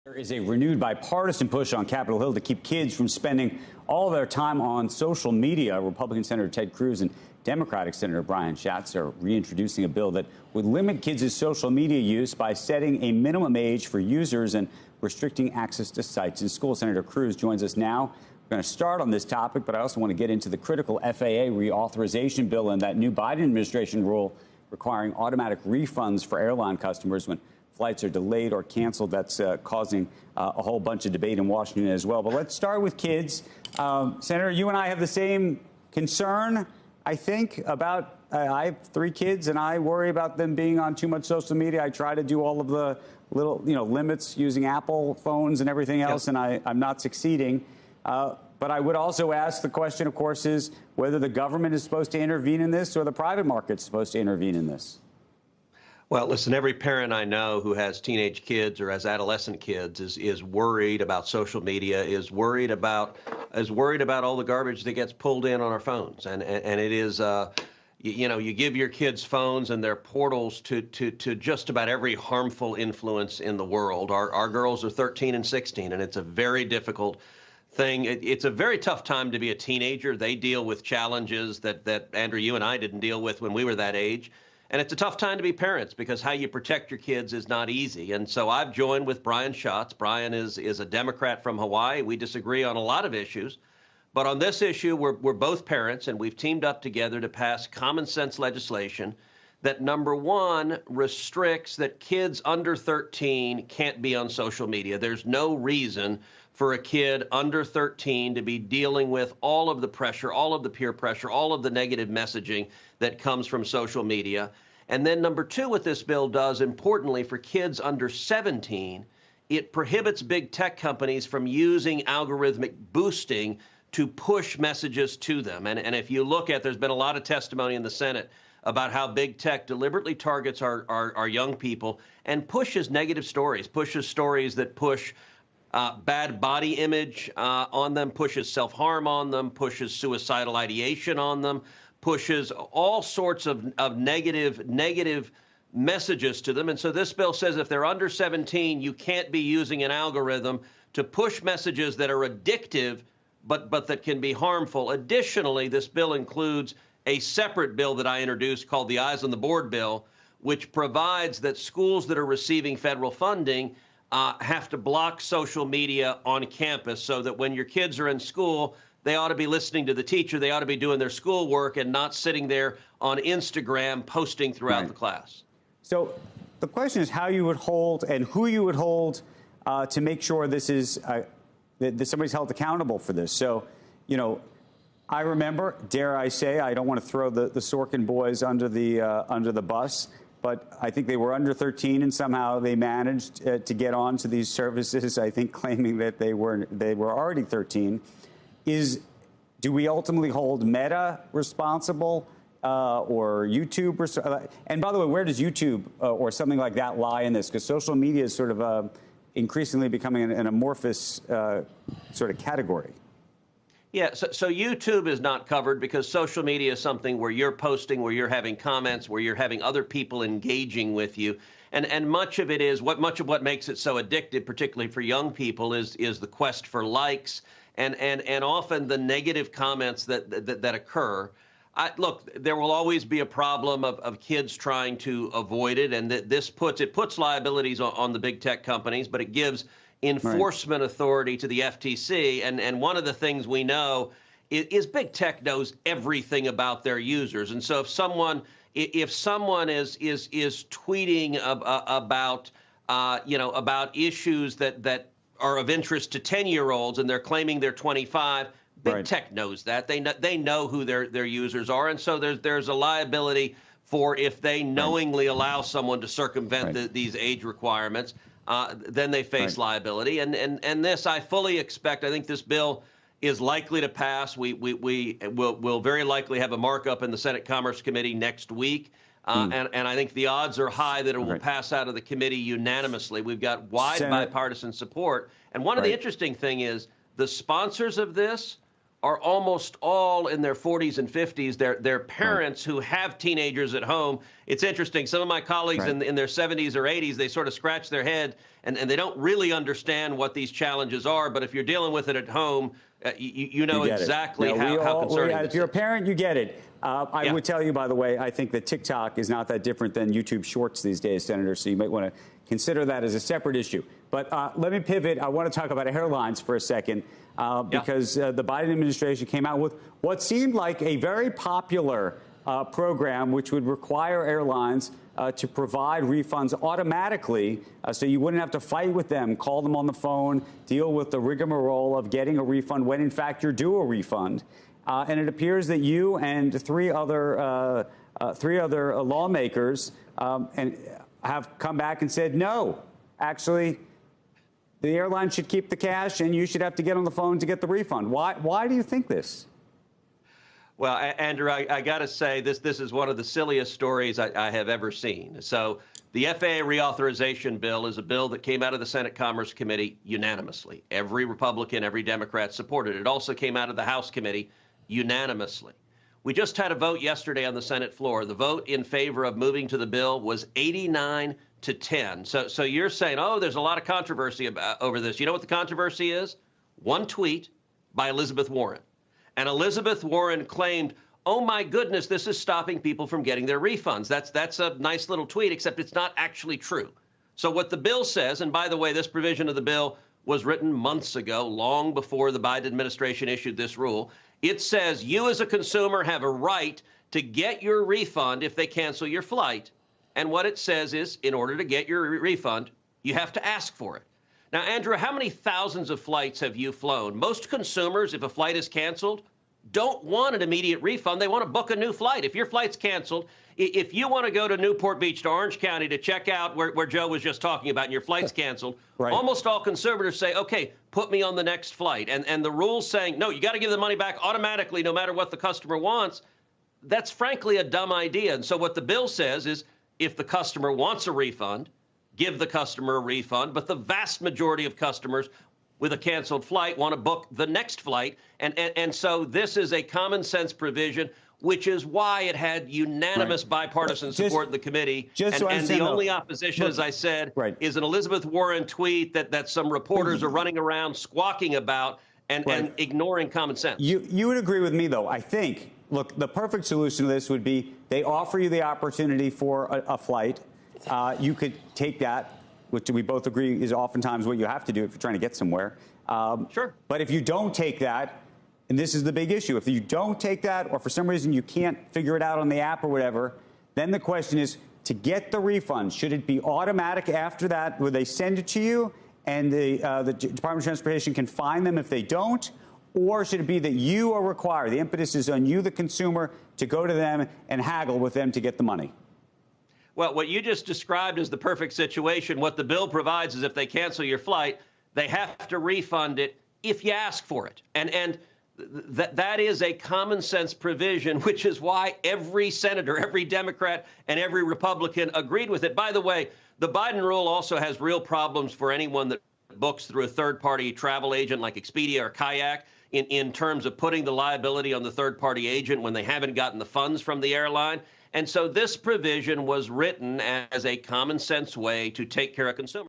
There is a renewed bipartisan push on Capitol Hill to keep kids from spending all their time on social media. Republican Senator Ted Cruz and Democratic Senator Brian Schatz are reintroducing a bill that would limit kids' social media use by setting a minimum age for users and restricting access to sites in school. Senator Cruz joins us now. We're going to start on this topic, but I also want to get into the critical FAA reauthorization bill and that new Biden administration rule requiring automatic refunds for airline customers when flights are delayed or canceled. That's causing a whole bunch of debate in Washington as well. But let's start with kids. Senator, you and I have the same concern, I think, about I have 3 kids, and I worry about them being on too much social media. I try to do all of the little, limits using Apple phones and everything else, and I'm not succeeding. But I would also ask, the question, of course, is whether the government is supposed to intervene in this or the private market is supposed to intervene in this. Well, listen, every parent I know who has teenage kids or has adolescent kids is worried about social media, is worried about all the garbage that gets pulled in on our phones. And it is, you give your kids phones and they're portals to just about every harmful influence in the world. Our girls are 13 and 16, and it's a very difficult thing. It's a very tough time to be a teenager. They deal with challenges that Andrew, you and I didn't deal with when we were that age. And it's a tough time to be parents because how you protect your kids is not easy. And so I've joined with Brian Schatz. Brian is a Democrat from Hawaii. We disagree on a lot of issues. But on this issue, we're both parents, and we've teamed up together to pass common sense legislation that, number one, restricts that kids under 13 can't be on social media. There's no reason for a kid under 13 to be dealing with all of the pressure, all of the peer pressure, all of the negative messaging that comes from social media. And then number two, what this bill does, importantly, for kids under 17, it prohibits big tech companies from using algorithmic boosting to push messages to them. And if you look at, there's been a lot of testimony in the Senate about how big tech deliberately targets our young people and pushes negative stories, pushes stories that push bad body image on them, pushes self-harm on them, pushes suicidal ideation on them, pushes all sorts of negative messages to them. And so this bill says if they're under 17, you can't be using an algorithm to push messages that are addictive, but that can be harmful. Additionally, this bill includes a separate bill that I introduced called the Eyes on the Board bill, which provides that schools that are receiving federal funding have to block social media on campus so that when your kids are in school, they ought to be listening to the teacher. They ought to be doing their schoolwork and not sitting there on Instagram posting throughout the class. So the question is how you would hold and who you would hold to make sure this is that somebody's held accountable for this. So, I remember, dare I say, I don't want to throw the Sorkin boys under the bus, but I think they were under 13 and somehow they managed to get onto these services, I think claiming that they were already 13. Do we ultimately hold Meta responsible or YouTube? And by the way, where does YouTube or something like that lie in this? Because social media is sort of increasingly becoming an amorphous sort of category. Yeah, so YouTube is not covered because social media is something where you're posting, where you're having comments, where you're having other people engaging with you. And much of it is much of what makes it so addictive, particularly for young people, is the quest for likes and often the negative comments that occur. Look, there will always be a problem of kids trying to avoid it, and this puts liabilities on the big tech companies, but it gives enforcement authority to the FTC. And one of the things we know is big tech knows everything about their users. And so if someone is tweeting about issues that are of interest to 10-year-olds and they're claiming they're 25, big tech knows that. They know who their users are. And so there's a liability for if they knowingly allow someone to circumvent these age requirements. Then they face liability. And this, I fully expect, I think this bill is likely to pass. We'll very likely have a markup in the Senate Commerce Committee next week. And I think the odds are high that it will pass out of the committee unanimously. We've got wide bipartisan support. And one of the interesting thing is the sponsors of this are almost all in their 40s and 50s. They're parents who have teenagers at home. It's interesting. Some of my colleagues in their 70s or 80s, they sort of scratch their head and they don't really understand what these challenges are. But if you're dealing with it at home, you know exactly how concerning it is. If you're a parent, you get it. I would tell you, by the way, I think that TikTok is not that different than YouTube Shorts these days, Senator, so you might want to consider that as a separate issue. But let me pivot. I want to talk about airlines for a second because the Biden administration came out with what seemed like a very popular program, which would require airlines to provide refunds automatically so you wouldn't have to fight with them, call them on the phone, deal with the rigmarole of getting a refund when, in fact, you're due a refund. And it appears that you and three other lawmakers have come back and said, no, actually, the airline should keep the cash and you should have to get on the phone to get the refund. Why do you think this? Well, Andrew, I got to say, this is one of the silliest stories I have ever seen. So the FAA reauthorization bill is a bill that came out of the Senate Commerce Committee unanimously. Every Republican, every Democrat supported it. It also came out of the House Committee unanimously. We just had a vote yesterday on the Senate floor. The vote in favor of moving to the bill was 89-10. So you're saying, oh, there's a lot of controversy over this. You know what the controversy is? One tweet by Elizabeth Warren. And Elizabeth Warren claimed, oh, my goodness, this is stopping people from getting their refunds. That's a nice little tweet, except it's not actually true. So what the bill says, and by the way, this provision of the bill was written months ago, long before the Biden administration issued this rule. It says you as a consumer have a right to get your refund if they cancel your flight. And what it says is in order to get your refund, you have to ask for it. Now, Andrew, how many thousands of flights have you flown? Most consumers, if a flight is canceled, don't want an immediate refund. They want to book a new flight. If your flight's canceled, if you want to go to Newport Beach to Orange County to check out where Joe was just talking about and your flight's canceled, almost all consumers say, OK, put me on the next flight. And the rule's saying, no, you got to give the money back automatically no matter what the customer wants. That's frankly a dumb idea. And so what the bill says is if the customer wants a refund, give the customer a refund. But the vast majority of customers with a canceled flight want to book the next flight. And so this is a common sense provision, which is why it had unanimous bipartisan support in the committee. And the only opposition, as I said, is an Elizabeth Warren tweet that some reporters are running around squawking about and ignoring common sense. You would agree with me, though, I think. Look, the perfect solution to this would be they offer you the opportunity for a flight. You could take that, which we both agree is oftentimes what you have to do if you're trying to get somewhere. Sure. But if you don't take that, and this is the big issue, if you don't take that or for some reason you can't figure it out on the app or whatever, then the question is to get the refund, should it be automatic after that where they send it to you and the Department of Transportation can fine them if they don't? Or should it be that you are required, the impetus is on you, the consumer, to go to them and haggle with them to get the money? Well, what you just described is the perfect situation. What the bill provides is if they cancel your flight, they have to refund it if you ask for it. And that is a common sense provision, which is why every senator, every Democrat, and every Republican agreed with it. By the way, the Biden rule also has real problems for anyone that books through a third-party travel agent like Expedia or Kayak in terms of putting the liability on the third-party agent when they haven't gotten the funds from the airline. And so this provision was written as a common sense way to take care of consumers.